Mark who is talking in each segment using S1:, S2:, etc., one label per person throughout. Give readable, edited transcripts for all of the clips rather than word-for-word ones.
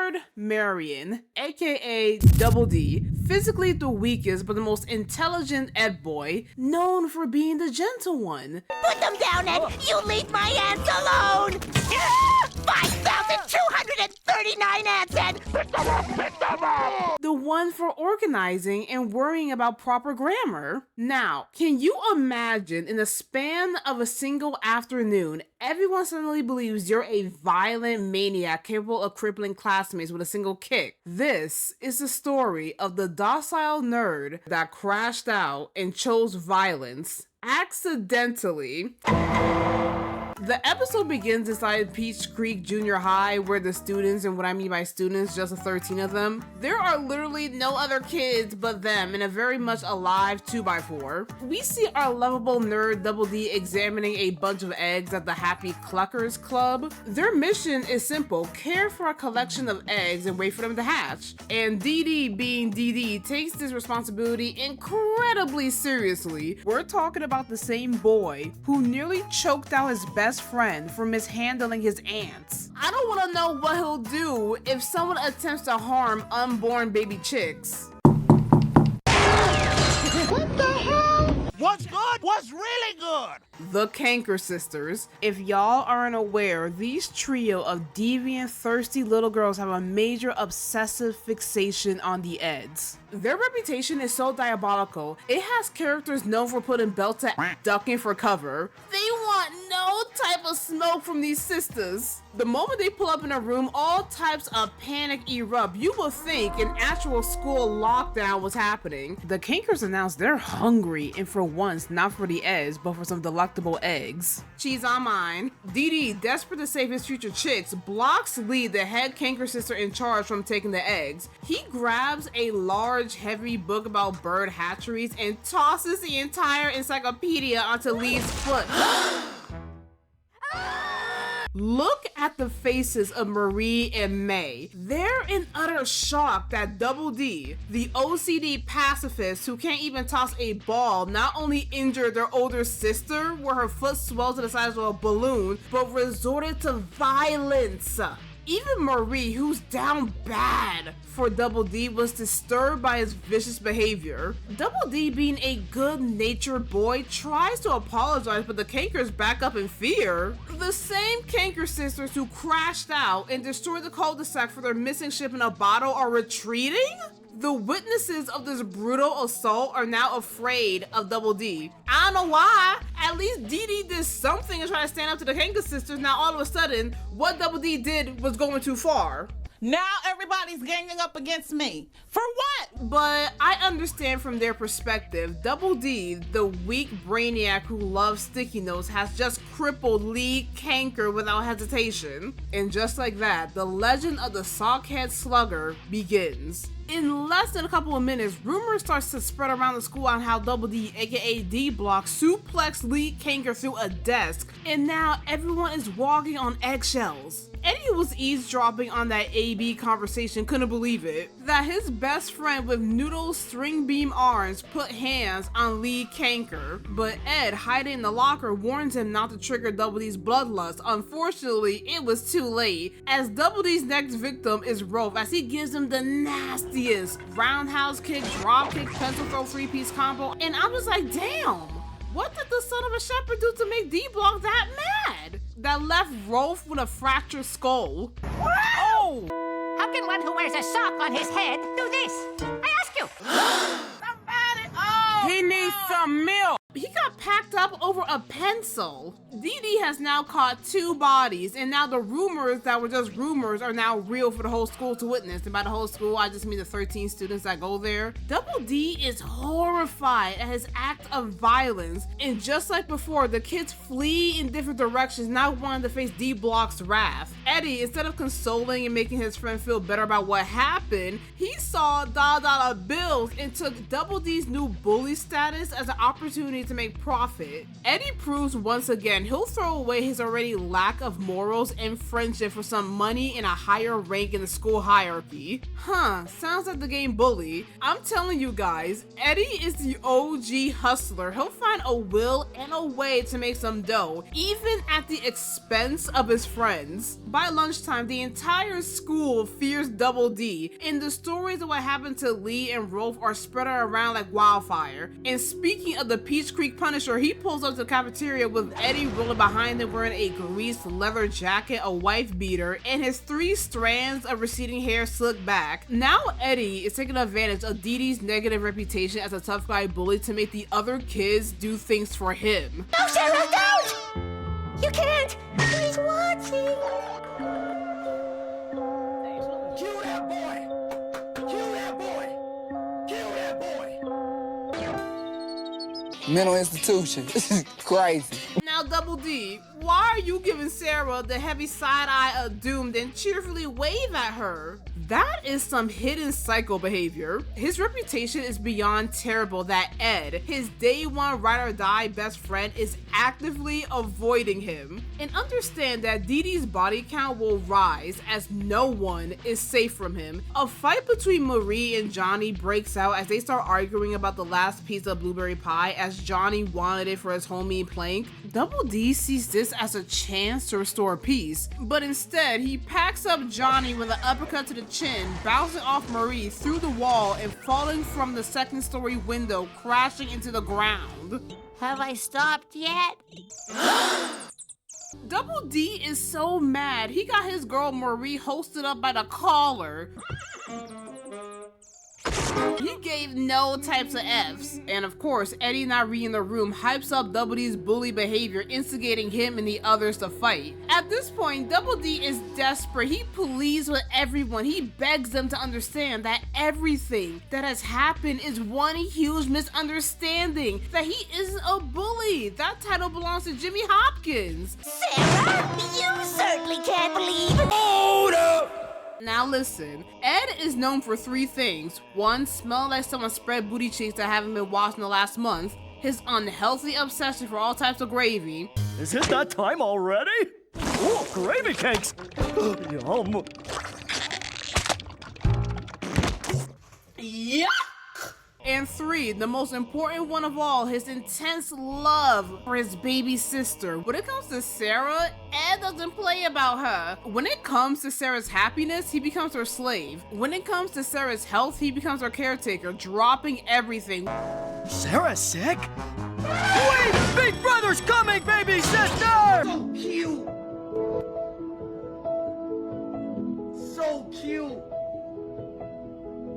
S1: Edward Marion, aka Double D, physically the weakest but the most intelligent Ed boy, known for being the gentle one.
S2: Put them down, Ed! You leave my ants alone! 5,239 ants, Ed!
S1: The one for organizing and worrying about proper grammar. Now, can you imagine in the span of a single afternoon, everyone suddenly believes you're a violent maniac capable of crippling classmates with a single kick? This is the story of the docile nerd that crashed out and chose violence accidentally. The episode begins inside Peach Creek Junior High, where the students, and what I mean by students, just the 13 of them, there are literally no other kids but them in a very much alive 2x4. We see our lovable nerd Double D examining a bunch of eggs at the Happy Cluckers Club. Their mission is simple: care for a collection of eggs and wait for them to hatch. And DD, being DD, takes this responsibility incredibly seriously. We're talking about the same boy who nearly choked out his best friend for mishandling his ants. I don't want to know what he'll do if someone attempts to harm unborn baby chicks.
S2: What the hell?
S3: What's good? What's really good?
S1: The Canker Sisters. If y'all aren't aware, these trio of deviant, thirsty little girls have a major obsessive fixation on the Eds. Their reputation is so diabolical, it has characters known for putting belts at ducking for cover. They want no type of smoke from these sisters. The moment they pull up in a room, all types of panic erupt. You will think an actual school lockdown was happening. The Cankers announce they're hungry, and for once, not for the Eds, but for some delectable eggs. Cheese on mine. Dee, desperate to save his future chicks, blocks Lee, the head Canker sister in charge, from taking the eggs. He grabs a large, heavy book about bird hatcheries and tosses the entire encyclopedia onto Lee's foot. Look at the faces of Marie and May. They're in utter shock that Double D, the OCD pacifist who can't even toss a ball, not only injured their older sister where her foot swelled to the size of a balloon, but resorted to violence. Even Marie, who's down bad for Double D, was disturbed by his vicious behavior. Double D, being a good-natured boy, tries to apologize, but the Cankers back up in fear. The same Canker sisters who crashed out and destroyed the cul-de-sac for their missing ship in a bottle are retreating? The witnesses of this brutal assault are now afraid of Double D. I don't know why. At least Dee did something to try to stand up to the Kanka sisters. Now all of a sudden, what Double D did was going too far.
S4: Now everybody's ganging up against me. For what?
S1: But I understand from their perspective. Double D, the weak brainiac who loves sticky notes, has just crippled Lee Canker without hesitation. And just like that, the legend of the Sockhead Slugger begins. In less than a couple of minutes, rumors starts to spread around the school on how Double D, aka D-Block, suplexed Lee Canker through a desk, and now everyone is walking on eggshells. Eddie was eavesdropping on that AB conversation, couldn't believe it. That his best friend with noodle string beam arms put hands on Lee Canker. But Ed, hiding in the locker, warns him not to trigger Double D's bloodlust. Unfortunately, it was too late, as Double D's next victim is Rolf, as he gives him the nastiest roundhouse kick, drop kick, pencil throw 3-piece combo, and I'm just like, damn, what did the son of a shepherd do to make D-Block that mad? That left Rolf with a fractured skull.
S4: Oh!
S2: How can one who wears a sock on his head do this? I ask you.
S4: Somebody! Oh!
S3: He needs some milk.
S1: He got packed up over a pencil. Dee has now caught 2 bodies, and now the rumors that were just rumors are now real for the whole school to witness. And by the whole school, I just mean the 13 students that go there. Double D is horrified at his act of violence, and just like before, the kids flee in different directions, not wanting to face D-Block's wrath. Eddie, instead of consoling and making his friend feel better about what happened, he saw dollar bills and took Double D's new bully status as an opportunity to make profit. Eddie proves once again he'll throw away his already lack of morals and friendship for some money and a higher rank in the school hierarchy. Sounds like the game Bully. I'm telling you guys, Eddie is the OG hustler. He'll find a will and a way to make some dough, even at the expense of his friends. By lunchtime, the entire school fears Double D, and the stories of what happened to Lee and Rolf are spread around like wildfire. And speaking of the Peach Creek Punisher, he pulls up to the cafeteria with Eddie rolling behind him wearing a greased leather jacket, a wife beater, and his 3 strands of receding hair slicked back. Now Eddie is taking advantage of Dee Dee's negative reputation as a tough guy bully to make the other kids do things for him.
S2: No, Sarah, don't! You can't! He's watching!
S3: Kill that boy! Kill that boy! Kill that boy!
S5: Mental institution. Crazy.
S1: Now Double D, why are you giving Sarah the heavy side eye of doom then cheerfully wave at her? That is some hidden psycho behavior. His reputation is beyond terrible that Ed, his day one ride or die best friend, is actively avoiding him. And understand that Dee Dee's body count will rise as no one is safe from him. A fight between Marie and Johnny breaks out as they start arguing about the last piece of blueberry pie as Johnny wanted it for his homie Plank. Double D sees this as a chance to restore peace, but instead he packs up Johnny with an uppercut to the chin, bouncing off Marie through the wall and falling from the 2nd-story window, crashing into the ground.
S2: Have I stopped yet?
S1: Double D is so mad, he got his girl Marie hosted up by the collar. He gave no types of F's. And of course, Eddie not reading the room hypes up Double D's bully behavior, instigating him and the others to fight. At this point, Double D is desperate. He pleads with everyone. He begs them to understand that everything that has happened is one huge misunderstanding, that he isn't a bully. That title belongs to Jimmy Hopkins.
S2: Sarah, you certainly can't believe it.
S3: Hold up!
S1: Now listen, Ed is known for 3 things. 1, smelling like someone spread booty cheeks that haven't been washed in the last month. His unhealthy obsession for all types of gravy.
S6: Is it that time already? Oh, gravy cakes! Yum!
S1: Yuck! And 3, the most important one of all, his intense love for his baby sister. When it comes to Sarah, Ed doesn't play about her. When it comes to Sarah's happiness, he becomes her slave. When it comes to Sarah's health, he becomes her caretaker, dropping everything.
S6: Sarah's sick? Wait! Big brother's coming, baby sister!
S3: So cute! So cute!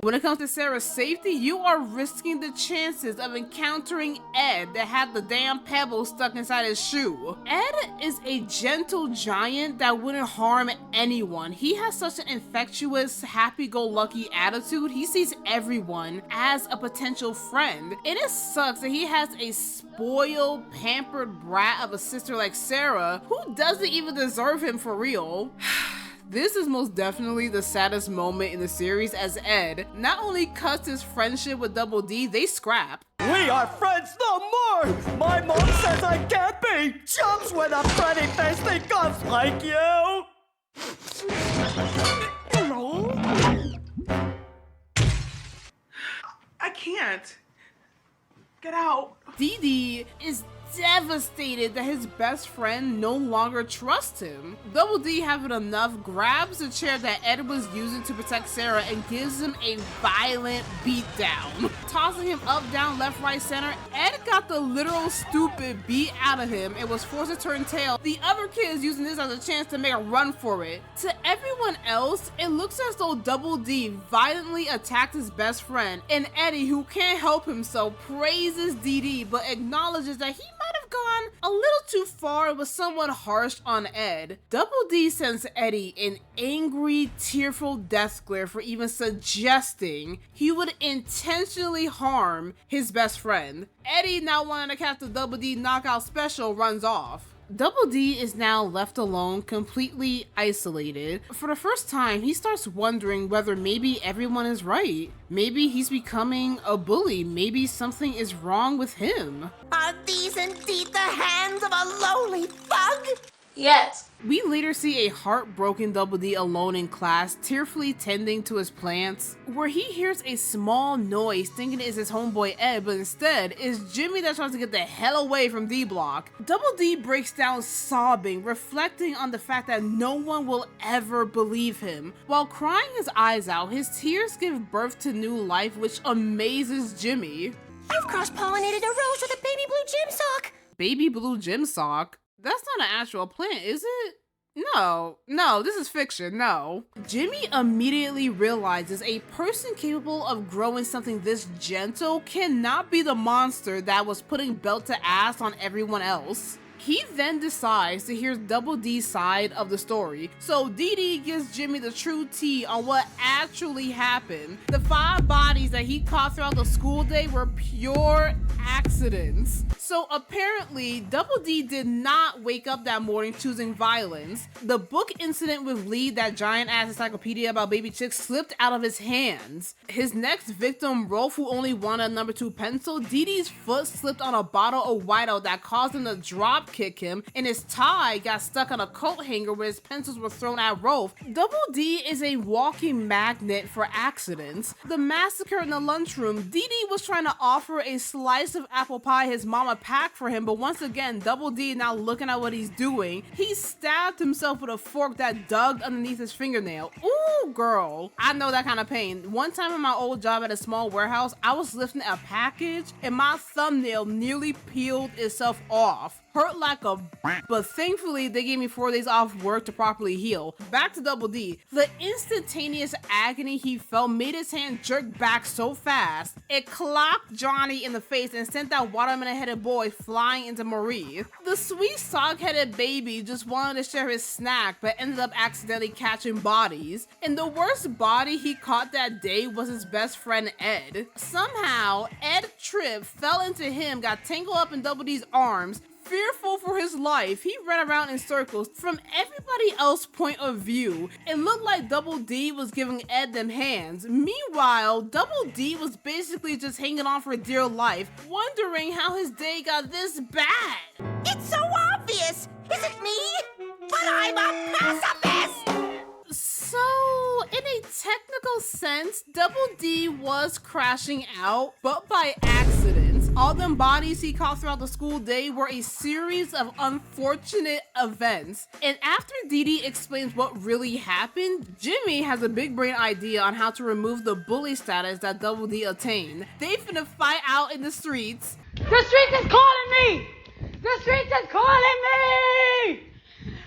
S1: When it comes to Sarah's safety, you are risking the chances of encountering Ed that had the damn pebble stuck inside his shoe. Ed is a gentle giant that wouldn't harm anyone. He has such an infectious, happy-go-lucky attitude. He sees everyone as a potential friend. And it sucks that he has a spoiled, pampered brat of a sister like Sarah who doesn't even deserve him for real. This is most definitely the saddest moment in the series as Ed not only cuts his friendship with Double D, they scrap.
S6: We are friends no more! My mom says I can't be! Jumps when a pretty face thing comes like you!
S3: Hello? I can't. Get out.
S1: Dee Dee is devastated that his best friend no longer trusts him. Double D, having enough, grabs the chair that Ed was using to protect Sarah and gives him a violent beatdown. Tossing him up, down, left, right, center, Ed got the literal stupid beat out of him and was forced to turn tail. The other kids using this as a chance to make a run for it. To everyone else, it looks as though Double D violently attacked his best friend, and Eddie, who can't help himself, praises Dee Dee but acknowledges that he might have gone a little too far and was somewhat harsh on Ed. Double D sends Eddie an angry, tearful death glare for even suggesting he would intentionally harm his best friend. Eddie, now wanting to catch the Double D knockout special, runs off. Double D is now left alone, completely isolated. For the first time, he starts wondering whether maybe everyone is right. Maybe he's becoming a bully. Maybe something is wrong with him.
S3: Are these indeed the hands of a lowly thug?
S7: Yes.
S1: We later see a heartbroken Double D alone in class, tearfully tending to his plants, where he hears a small noise thinking it is his homeboy Ed, but instead it's Jimmy that tries to get the hell away from D Block. Double D breaks down sobbing, reflecting on the fact that no one will ever believe him. While crying his eyes out, his tears give birth to new life, which amazes Jimmy.
S3: I've cross-pollinated a rose with a baby blue gym sock.
S1: Baby blue gym sock? That's not an actual plant, is it? No, this is fiction, no. Jimmy immediately realizes a person capable of growing something this gentle cannot be the monster that was putting belt to ass on everyone else. He then decides to hear Double D's side of the story, so Dee gives Jimmy the true tea on what actually happened. The 5 bodies that he caught throughout the school day were pure accidents. So apparently, Double D did not wake up that morning choosing violence. The book incident with Lee, that giant-ass encyclopedia about baby chicks, slipped out of his hands. His next victim, Rolf, who only wanted a number 2 pencil, Dee's foot slipped on a bottle of Whiteout that caused him to drop kick him, and his tie got stuck on a coat hanger where his pencils were thrown at Rolf. Double D is a walking magnet for accidents. The massacre in the lunchroom, Dee was trying to offer a slice of apple pie his mama packed for him, but once again, Double D now looking at what he's doing, he stabbed himself with a fork that dug underneath his fingernail. Ooh, girl, I know that kind of pain. One time in my old job at a small warehouse, I was lifting a package and my thumbnail nearly peeled itself off. Hurt like a but thankfully they gave me 4 days off work to properly heal. Back to Double D. The instantaneous agony he felt made his hand jerk back so fast, it clocked Johnny in the face and sent that watermelon-headed boy flying into Marie. The sweet sock-headed baby just wanted to share his snack but ended up accidentally catching bodies. And the worst body he caught that day was his best friend Ed. Somehow, Ed tripped, fell into him, got tangled up in Double D's arms. Fearful for his life, he ran around in circles. From everybody else's point of view, it looked like Double D was giving Ed them hands. Meanwhile, Double D was basically just hanging on for dear life, wondering how his day got this bad.
S3: It's so obvious, isn't me? But I'm a pacifist!
S1: So, in a technical sense, Double D was crashing out, but by accident. All them bodies he caught throughout the school day were a series of unfortunate events. And after Dee explains what really happened, Jimmy has a big brain idea on how to remove the bully status that Double D attained. They finna fight out in the streets.
S7: The streets is calling me! The streets is calling me!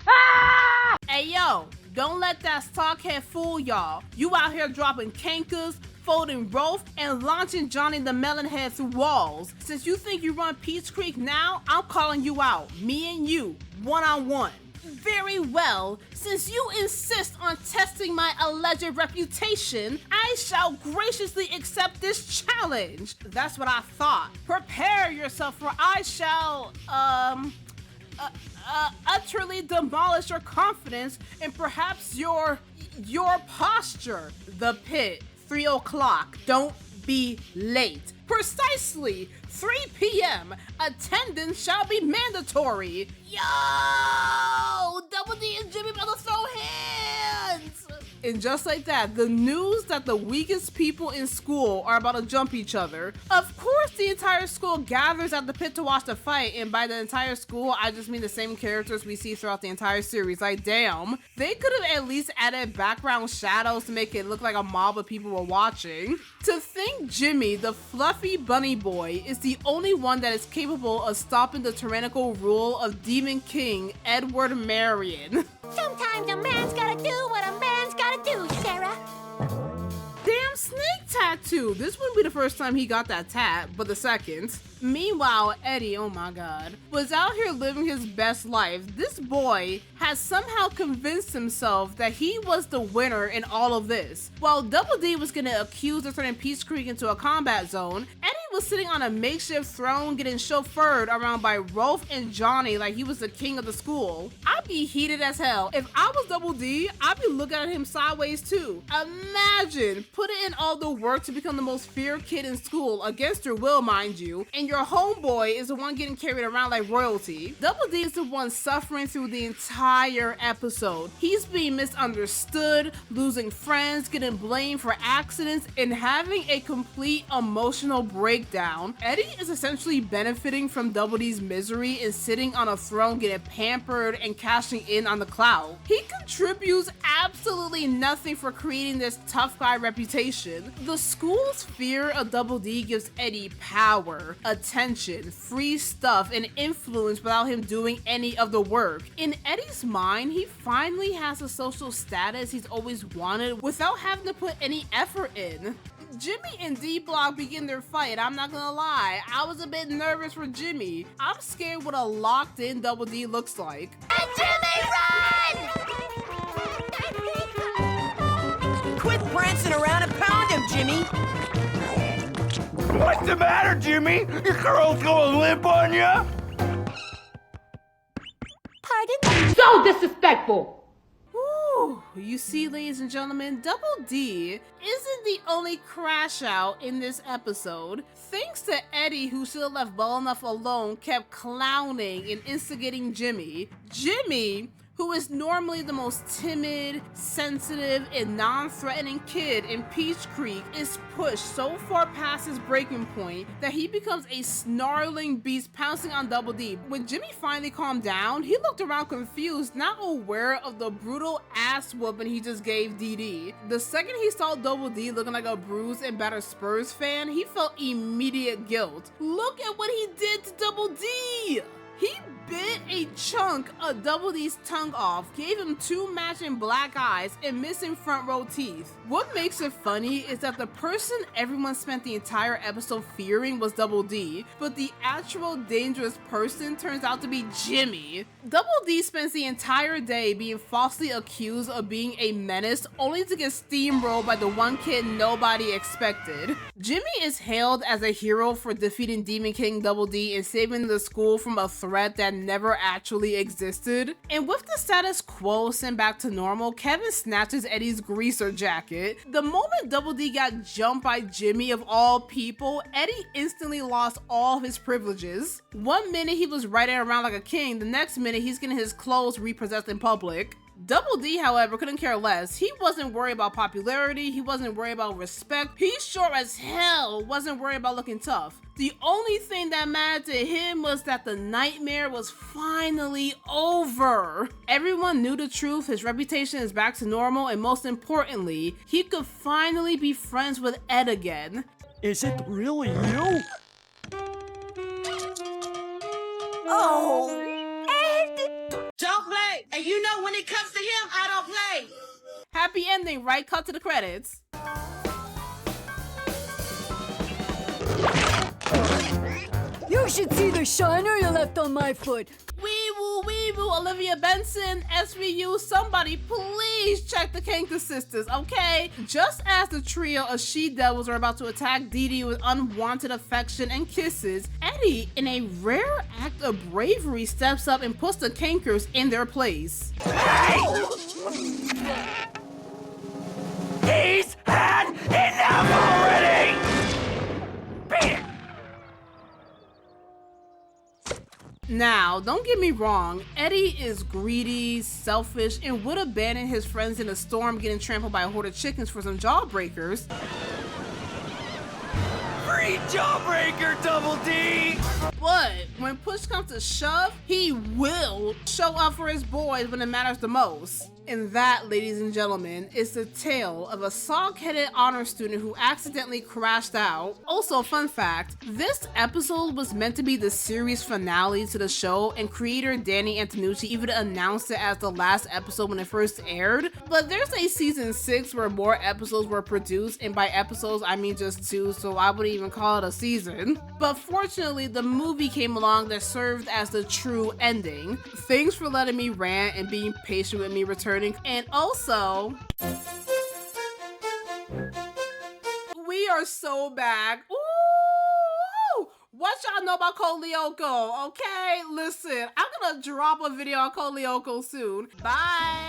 S7: Ah!
S1: Hey yo, don't let that stockhead fool y'all. You out here dropping cankers, folding Rolf, and launching Johnny the Melonhead through walls. Since you think you run Peach Creek now, I'm calling you out. Me and you, one-on-one. Very well, since you insist on testing my alleged reputation, I shall graciously accept this challenge. That's what I thought. Prepare yourself, for I shall, utterly demolish your confidence and perhaps your posture. The Pit, 3 o'clock. Don't be late. Precisely 3 p.m. Attendance shall be mandatory. Yo! Double D and Jimmy about to throw hands! And just like that, the news that the weakest people in school are about to jump each other. Of course, the entire school gathers at the pit to watch the fight, and by the entire school, I just mean the same characters we see throughout the entire series. Like, damn, they could have at least added background shadows to make it look like a mob of people were watching. To think Jimmy, the fluffy bunny boy, is the only one that is capable of stopping the tyrannical rule of Demon King Edward Marion.
S3: Sometimes a man's gotta do what a man's gotta do, Sarah.
S1: Damn snake tattoo. This wouldn't be the first time he got that tat, but the second. Meanwhile, Eddie, oh my god, was out here living his best life. This boy has somehow convinced himself that he was the winner in all of this. While Double D was gonna accuse of turning Peach Creek into a combat zone, Eddie was was sitting on a makeshift throne getting chauffeured around by Rolf and Johnny like he was the king of the school. I'd be heated as hell. If I was Double D, I'd be looking at him sideways too. Imagine putting in all the work to become the most feared kid in school, against your will, mind you, and your homeboy is the one getting carried around like royalty. Double D is the one suffering through the entire episode. He's being misunderstood, losing friends, getting blamed for accidents, and having a complete emotional breakdown. Eddie is essentially benefiting from Double D's misery and sitting on a throne getting pampered and cashing in on the clout. He contributes absolutely nothing for creating this tough guy reputation. The school's fear of Double D gives Eddie power, attention, free stuff, and influence without him doing any of the work. In Eddie's mind, he finally has a social status he's always wanted without having to put any effort in. Jimmy and D-Block begin their fight. I'm not gonna lie, I was a bit nervous for Jimmy. I'm scared what a locked in Double D looks like.
S2: And Jimmy, run!
S6: Quit prancing around and pound him, Jimmy!
S3: What's the matter, Jimmy? Your girl's going limp on ya?
S2: Pardon?
S7: So disrespectful.
S1: Ooh, you see, ladies and gentlemen, Double D isn't the only crash out in this episode. Thanks to Eddie, who should have left well enough alone, kept clowning and instigating Jimmy. Jimmy, who is normally the most timid, sensitive, and non-threatening kid in Peach Creek, is pushed so far past his breaking point that he becomes a snarling beast pouncing on Double D. When Jimmy finally calmed down, he looked around confused, not aware of the brutal ass whooping he just gave DD. The second he saw Double D looking like a bruised and battered Spurs fan, he felt immediate guilt. Look at what he did to Double D! He bit a chunk of Double D's tongue off, gave him 2 matching black eyes and missing front row teeth. What makes it funny is that the person everyone spent the entire episode fearing was Double D, but the actual dangerous person turns out to be Jimmy. Double D spends the entire day being falsely accused of being a menace, only to get steamrolled by the one kid nobody expected. Jimmy is hailed as a hero for defeating Demon King Double D and saving the school from a threat that never actually existed. And with the status quo sent back to normal, Kevin snatches Eddie's greaser jacket. The moment Double D got jumped by Jimmy of all people, Eddie instantly lost all of his privileges. One minute he was riding around like a king, the next minute he's getting his clothes repossessed in public. Double D, however, couldn't care less. He wasn't worried about popularity, he wasn't worried about respect, he sure as hell wasn't worried about looking tough. The only thing that mattered to him was that the nightmare was finally over. Everyone knew the truth, his reputation is back to normal, and most importantly, he could finally be friends with Ed again.
S6: Is it really you?
S2: Oh, Ed!
S4: Don't play. And you know when it comes to him, I don't play.
S1: Happy ending, right? Cut to the credits.
S8: You should see the shiner you left on my foot.
S1: Wee woo, Olivia Benson, SVU, somebody please check the Kanker sisters, okay? Just as the trio of she-devils are about to attack Dee Dee with unwanted affection and kisses, Eddie, in a rare act of bravery, steps up and puts the Kankers in their place.
S3: He's had enough already! Beat it!
S1: Now, don't get me wrong, Eddie is greedy, selfish, and would abandon his friends in a storm getting trampled by a horde of chickens for some jawbreakers.
S3: Free jawbreaker, Double D!
S1: But when push comes to shove, he will show up for his boys when it matters the most. And that, ladies and gentlemen, is the tale of a sock-headed honor student who accidentally crashed out. Also, fun fact, this episode was meant to be the series finale to the show, and creator Danny Antonucci even announced it as the last episode when it first aired. But there's a season 6 where more episodes were produced, and by episodes I mean just 2, so I wouldn't even call it a season. But fortunately, the movie came along that served as the true ending. Thanks for letting me rant and being patient with me returning. And also, we are so back. Ooh! What y'all know about Code Lyoko? Okay, listen, I'm gonna drop a video on Code Lyoko soon. Bye.